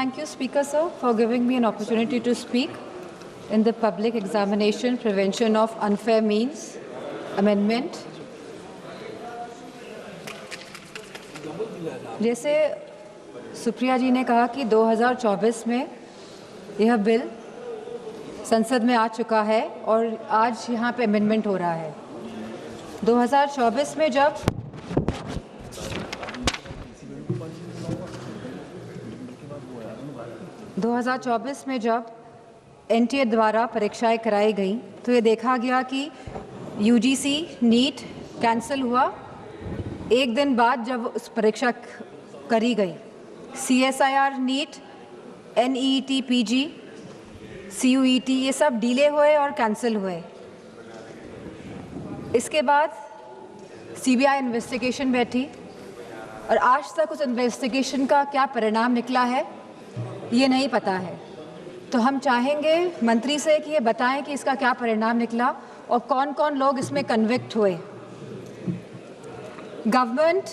Thank you, Speaker, sir, for giving me an opportunity to speak in the Public Examination Prevention of Unfair Means Amendment. जैसे सुप्रिया जी ने कहा कि 2024 में यह bill संसद में आ चुका है और आज यहाँ पे अमेंडमेंट हो रहा है। 2024 में जब एनटीए द्वारा परीक्षाएं कराई गई तो ये देखा गया कि यूजीसी नीट कैंसिल हुआ एक दिन बाद जब उस परीक्षा करी गई। CSIR NEET, NEET PG, CUET ये सब डिले हुए और कैंसिल हुए। इसके बाद सीबीआई इन्वेस्टिगेशन बैठी और आज तक उस इन्वेस्टिगेशन का क्या परिणाम निकला है ये नहीं पता है। तो हम चाहेंगे मंत्री से कि ये बताएं कि इसका क्या परिणाम निकला और कौन कौन लोग इसमें कन्विक्ट हुए। Government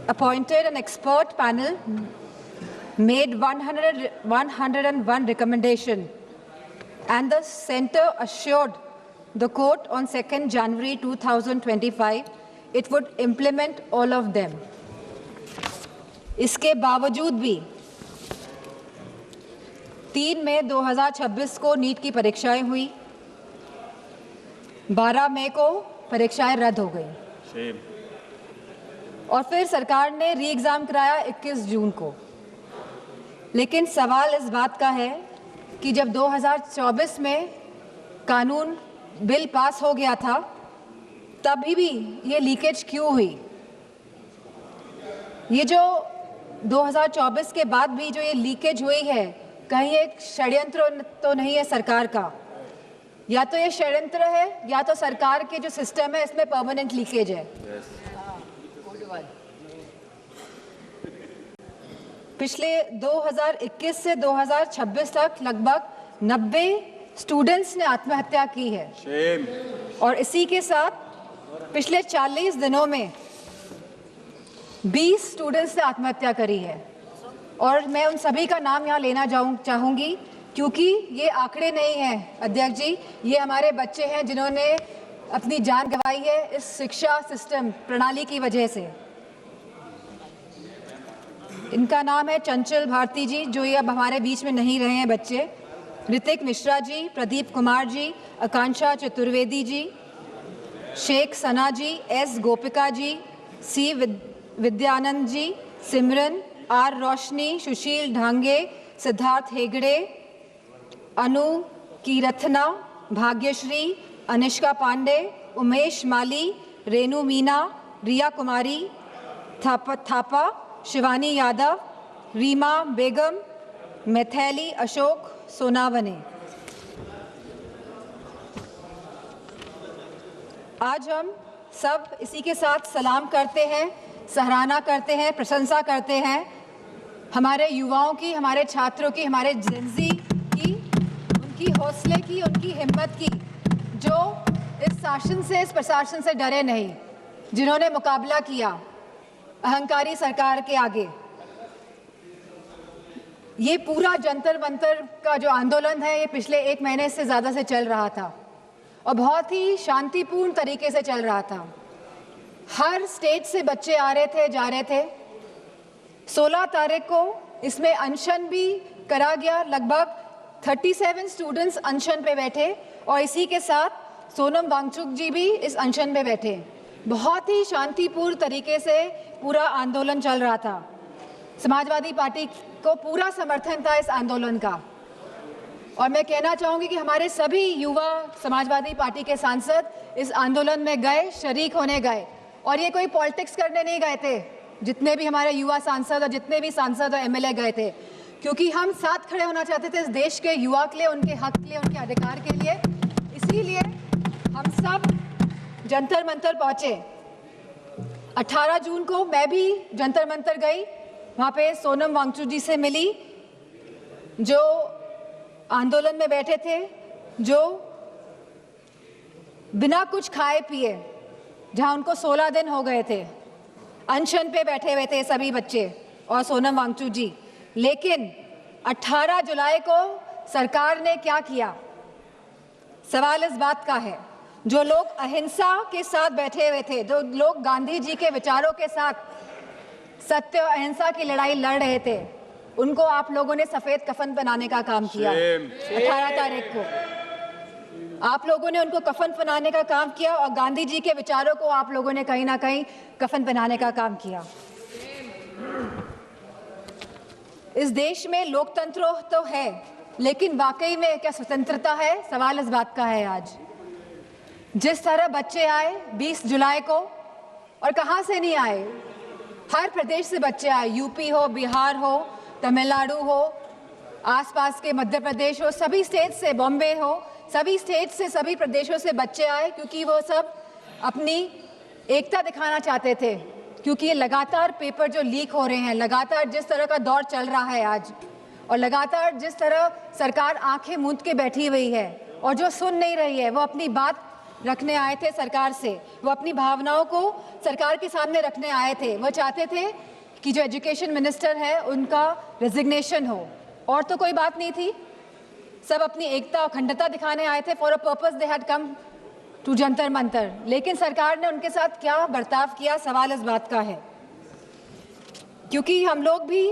appointed an expert panel, made 101 recommendation, and the Centre assured the court on 2nd January 2025 it would implement all of them. इसके बावजूद भी 3 मई 2026 को नीट की परीक्षाएं हुई, 12 मई को परीक्षाएं रद्द हो गई और फिर सरकार ने री एग्ज़ाम कराया 21 जून को। लेकिन सवाल इस बात का है कि जब 2024 में कानून बिल पास हो गया था तभी भी ये लीकेज क्यों हुई? ये जो 2024 के बाद भी जो ये लीकेज हुई है, कहीं एक षड्यंत्र तो नहीं है सरकार का? या तो ये षड्यंत्र है या तो सरकार के जो सिस्टम है इसमें परमानेंट लीकेज है। पिछले 2021 से 2026 तक लगभग 90 स्टूडेंट्स ने आत्महत्या की है और इसी के साथ पिछले 40 दिनों में 20 स्टूडेंट्स ने आत्महत्या करी है। और मैं उन सभी का नाम यहाँ लेना चाहूँगी क्योंकि ये आंकड़े नहीं हैं अध्यक्ष जी, ये हमारे बच्चे हैं जिन्होंने अपनी जान गंवाई है इस शिक्षा सिस्टम प्रणाली की वजह से। इनका नाम है चंचल भारती जी, जो ये अब हमारे बीच में नहीं रहे हैं बच्चे, ऋतिक मिश्रा जी, प्रदीप कुमार जी, आकांक्षा चतुर्वेदी जी, शेख सना जी, S Gopika ji, C Vidyanand ji, Simran, are रोशनी, सुशील ढांगे, सिद्धार्थ हेगड़े, अनु कीरथना, भाग्यश्री, अनिष्का पांडे, उमेश माली, रेनू मीना, रिया कुमारी थापा, शिवानी यादव, रीमा बेगम, मैथैली अशोक सोनावने। आज हम सब इसी के साथ सलाम करते हैं, सराहना करते हैं, प्रशंसा करते हैं हमारे युवाओं की, हमारे छात्रों की, हमारे जेनजी की, उनकी हौसले की, उनकी हिम्मत की, जो इस शासन से, इस प्रशासन से डरे नहीं, जिन्होंने मुकाबला किया अहंकारी सरकार के आगे। ये पूरा जंतर मंतर का जो आंदोलन है ये पिछले 1 महीने से ज़्यादा से चल रहा था और बहुत ही शांतिपूर्ण तरीके से चल रहा था। हर स्टेट से बच्चे आ रहे थे, जा रहे थे। 16 तारीख को इसमें अनशन भी करा गया, लगभग 37 स्टूडेंट्स अनशन पे बैठे और इसी के साथ सोनम वांगचुक जी भी इस अनशन पे बैठे। बहुत ही शांतिपूर्ण तरीके से पूरा आंदोलन चल रहा था। समाजवादी पार्टी को पूरा समर्थन था इस आंदोलन का और मैं कहना चाहूँगी कि हमारे सभी युवा समाजवादी पार्टी के सांसद इस आंदोलन में गए, शरीक होने गए और ये कोई पॉलिटिक्स करने नहीं गए थे। जितने भी हमारे युवा सांसद और जितने भी सांसद और एमएलए गए थे, क्योंकि हम साथ खड़े होना चाहते थे इस देश के युवा के लिए, उनके हक के लिए, उनके अधिकार के लिए। इसीलिए हम सब जंतर मंतर पहुँचे। 18 जून को मैं भी जंतर मंतर गई, वहाँ पे सोनम वांगचुक जी से मिली जो आंदोलन में बैठे थे, जो बिना कुछ खाए पिए, जहाँ उनको 16 दिन हो गए थे, अनशन पे बैठे हुए थे सभी बच्चे और सोनम वांगचुक जी। लेकिन 18 जुलाई को सरकार ने क्या किया? सवाल इस बात का है, जो लोग अहिंसा के साथ बैठे हुए थे, जो लोग गांधी जी के विचारों के साथ सत्य और अहिंसा की लड़ाई लड़ रहे थे, उनको आप लोगों ने सफेद कफन पहनाने का काम किया। 18 तारीख को आप लोगों ने उनको कफन पहनाने का काम किया और गांधी जी के विचारों को आप लोगों ने कहीं ना कहीं कफन पहनाने का काम किया। इस देश में लोकतंत्र तो है, लेकिन वाकई में क्या स्वतंत्रता है? सवाल इस बात का है आज। जिस तरह बच्चे आए 20 जुलाई को, और कहां से नहीं आए, हर प्रदेश से बच्चे आए, यूपी हो, बिहार हो, तमिलनाडु हो, आसपास के मध्य प्रदेश हो, सभी स्टेट से, बॉम्बे हो, सभी स्टेट से, सभी प्रदेशों से बच्चे आए, क्योंकि वो सब अपनी एकता दिखाना चाहते थे। क्योंकि ये लगातार पेपर जो लीक हो रहे हैं, लगातार जिस तरह का दौर चल रहा है आज, और लगातार जिस तरह सरकार आंखें मूंद के बैठी हुई है और जो सुन नहीं रही है, वो अपनी बात रखने आए थे सरकार से, वो अपनी भावनाओं को सरकार के सामने रखने आए थे। वो चाहते थे कि जो एजुकेशन मिनिस्टर है उनका रेजिग्नेशन हो, और तो कोई बात नहीं थी। सब अपनी एकता और अखंडता दिखाने आए थे। For a purpose they had come to Jantar Mantar. लेकिन सरकार ने उनके साथ क्या बर्ताव किया, सवाल इस बात का है। क्योंकि हम लोग भी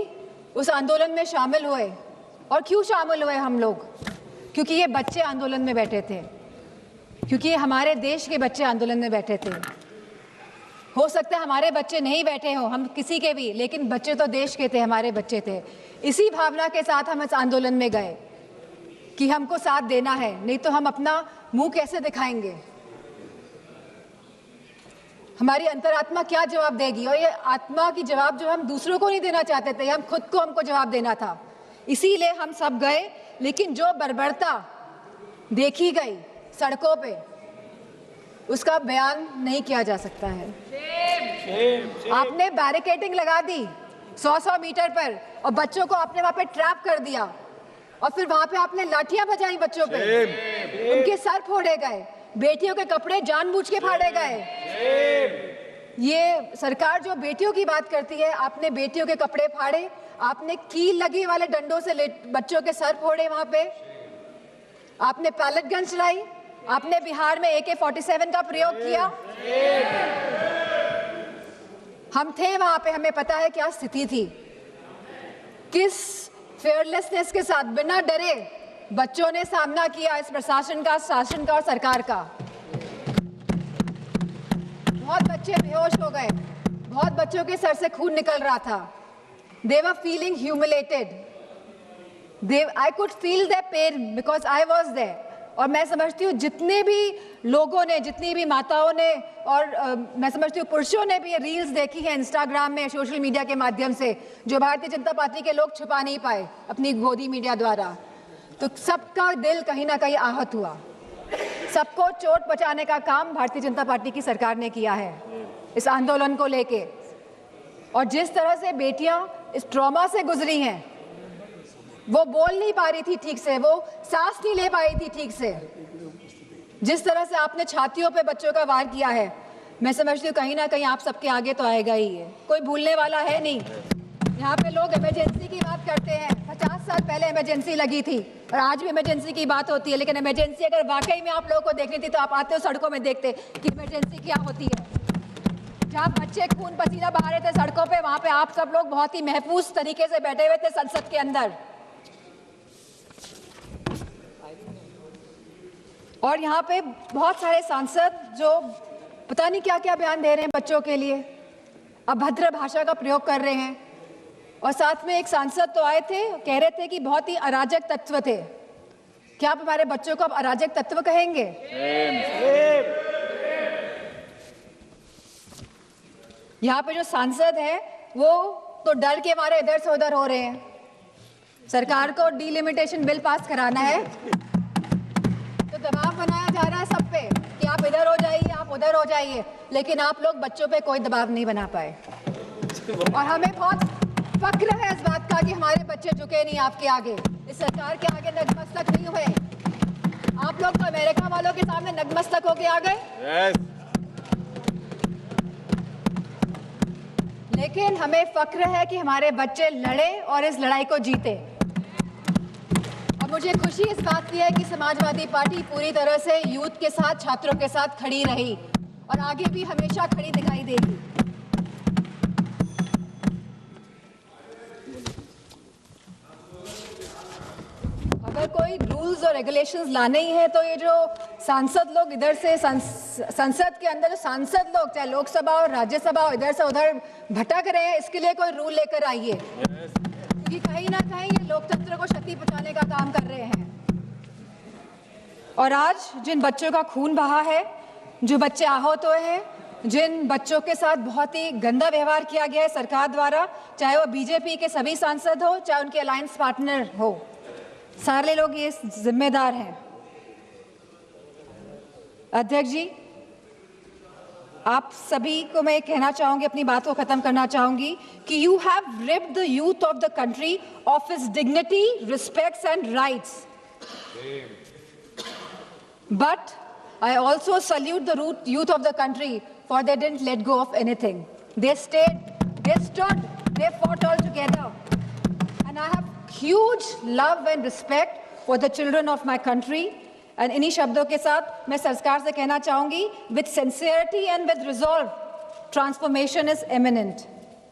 उस आंदोलन में शामिल हुए। और क्यों शामिल हुए हम लोग? क्योंकि ये बच्चे आंदोलन में बैठे थे, क्योंकि हमारे देश के बच्चे आंदोलन में बैठे थे। हो सकता है हमारे बच्चे नहीं बैठे हों, हम किसी के भी, लेकिन बच्चे तो देश के थे, हमारे बच्चे थे। इसी भावना के साथ हम इस आंदोलन में गए कि हमको साथ देना है, नहीं तो हम अपना मुंह कैसे दिखाएंगे? हमारी अंतरात्मा क्या जवाब देगी? और ये आत्मा की जवाब जो हम दूसरों को नहीं देना चाहते थे, हम खुद को हमको जवाब देना था। इसीलिए हम सब गए। लेकिन जो बर्बरता देखी गई सड़कों पे, उसका बयान नहीं किया जा सकता है। आपने बैरिकेडिंग लगा दी 100-100 मीटर पर, और बच्चों को आपने वहां पे ट्रैप कर दिया, और फिर वहां पे आपने लाठियां बजाई बच्चों पे, उनके सर फोड़े गए, बेटियों के कपड़े जानबूझ के फाड़े गए। ये सरकार जो बेटियों की बात करती है, आपने बेटियों के कपड़े फाड़े, आपने कील लगी वाले डंडों से बच्चों के सर फोड़े, वहां पे आपने पैलेट गन चलाई, आपने बिहार में AK-47 का प्रयोग किया। हम थे वहां पे, हमें पता है क्या स्थिति थी। किस फेयरलेसनेस के साथ, बिना डरे बच्चों ने सामना किया इस प्रशासन का, शासन का और सरकार का। बहुत बच्चे बेहोश हो गए, बहुत बच्चों के सर से खून निकल रहा था। They were feeling humiliated. I could feel their pain because I was there. और मैं समझती हूँ जितने भी लोगों ने, जितनी भी माताओं ने, और मैं समझती हूँ पुरुषों ने भी ये रील्स देखी है इंस्टाग्राम में, सोशल मीडिया के माध्यम से, जो भारतीय जनता पार्टी के लोग छुपा नहीं पाए अपनी गोदी मीडिया द्वारा। तो सबका दिल कहीं ना कहीं आहत हुआ। सबको चोट पहुंचाने का काम भारतीय जनता पार्टी की सरकार ने किया है इस आंदोलन को लेके। और जिस तरह से बेटियां इस ट्रॉमा से गुजरी हैं, वो बोल नहीं पा रही थी ठीक से, वो सांस नहीं ले पाई थी ठीक से। जिस तरह से आपने छातियों पे बच्चों का वार किया है, मैं समझती हूँ कहीं ना कहीं आप सबके आगे तो आएगा ही है, कोई भूलने वाला है नहीं। यहाँ पे लोग इमरजेंसी की बात करते हैं, 50 साल पहले इमरजेंसी लगी थी और आज भी इमरजेंसी की बात होती है। लेकिन इमरजेंसी अगर वाकई में आप लोगों को देखनी थी तो आप आते हो सड़कों में, देखते कि इमरजेंसी क्या होती है। जहाँ बच्चे खून पसीना बहा रहे थे सड़कों पे, वहां पे आप सब लोग बहुत ही महफूज तरीके से बैठे हुए थे संसद के अंदर। और यहाँ पे बहुत सारे सांसद जो पता नहीं क्या क्या बयान दे रहे हैं बच्चों के लिए, अभद्र भाषा का प्रयोग कर रहे हैं। और साथ में एक सांसद तो आए थे, कह रहे थे कि बहुत ही अराजक तत्व थे। क्या आप हमारे बच्चों को अब अराजक तत्व कहेंगे? यहाँ पे जो सांसद है वो तो डर के मारे इधर से उधर हो रहे हैं। सरकार को डिलिमिटेशन बिल पास कराना है तो दबाव बनाया जा रहा है सब पे कि आप इधर हो जाइए, आप उधर हो जाइए, लेकिन आप लोग बच्चों पे कोई दबाव नहीं बना पाए। और हमें बहुत फक्र है इस बात का कि हमारे बच्चे झुके नहीं आपके आगे, इस सरकार के आगे नतमस्तक नहीं हुए। आप लोग तो अमेरिका वालों के सामने नतमस्तक होके आ गए। लेकिन हमें फक्र है कि हमारे बच्चे लड़े और इस लड़ाई को जीते। और मुझे खुशी इस बात की है कि समाजवादी पार्टी पूरी तरह से यूथ के साथ, छात्रों के साथ खड़ी रही और आगे भी हमेशा खड़ी दिखाई देगी। अगर कोई रूल्स और रेगुलेशंस लाने ही है तो ये जो सांसद लोग इधर से संसद के अंदर जो सांसद लोग चाहे लोकसभा और राज्यसभा और इधर से उधर भटक रहे हैं, इसके लिए कोई रूल लेकर आइए, क्योंकि कहीं ना कहीं ये लोकतंत्र को क्षति पहुंचाने का काम कर रहे हैं। और आज जिन बच्चों का खून बहा है, जो बच्चे आहत हुए हैं, जिन बच्चों के साथ बहुत ही गंदा व्यवहार किया गया है सरकार द्वारा, चाहे वो बीजेपी के सभी सांसद हो, चाहे उनके अलायंस पार्टनर हो, सारे लोग ये जिम्मेदार हैं। अध्यक्ष जी, आप सभी को मैं कहना चाहूंगी, अपनी बात को खत्म करना चाहूंगी कि you have ripped the youth of the country of his dignity, respects and rights, but I also salute the youth of the country for they didn't let go of anything. They stayed, they stood, they fought all together. And I have huge love and respect for the children of my country. And इन्हीं शब्दों के साथ मैं सरकार से कहना चाहूंगी, with sincerity and with resolve, transformation is imminent.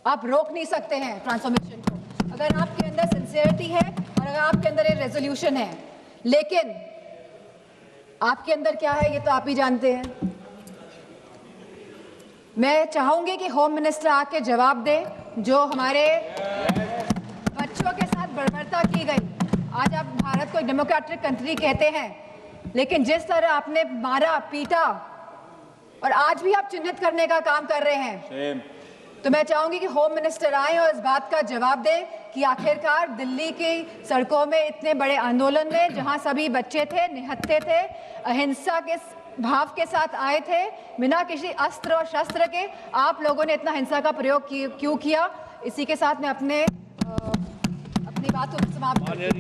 आप रोक नहीं सकते हैं ट्रांसफॉर्मेशन को, अगर आपके अंदर sincerity है और अगर आपके अंदर ये रेजोल्यूशन है। लेकिन आपके अंदर क्या है ये तो आप ही जानते हैं। मैं चाहूंगी कि होम मिनिस्टर आके जवाब दे, जो हमारे बच्चों के साथ बर्बरता की गई। आज आप भारत को डेमोक्रेटिक कंट्री कहते हैं, लेकिन जिस तरह आपने मारा, पीटा और आज भी आप चिन्हित करने का काम कर रहे हैं, तो मैं चाहूंगी कि होम मिनिस्टर आए और इस बात का जवाब दें कि आखिरकार दिल्ली की सड़कों में इतने बड़े आंदोलन में, जहां सभी बच्चे थे, निहत्थे थे, अहिंसा के भाव के साथ आए थे, बिना किसी अस्त्र और शस्त्र के, आप लोगों ने इतना हिंसा का प्रयोग क्यों किया? इसी के साथ मैं अपनी बात को समाप्त करती हूं।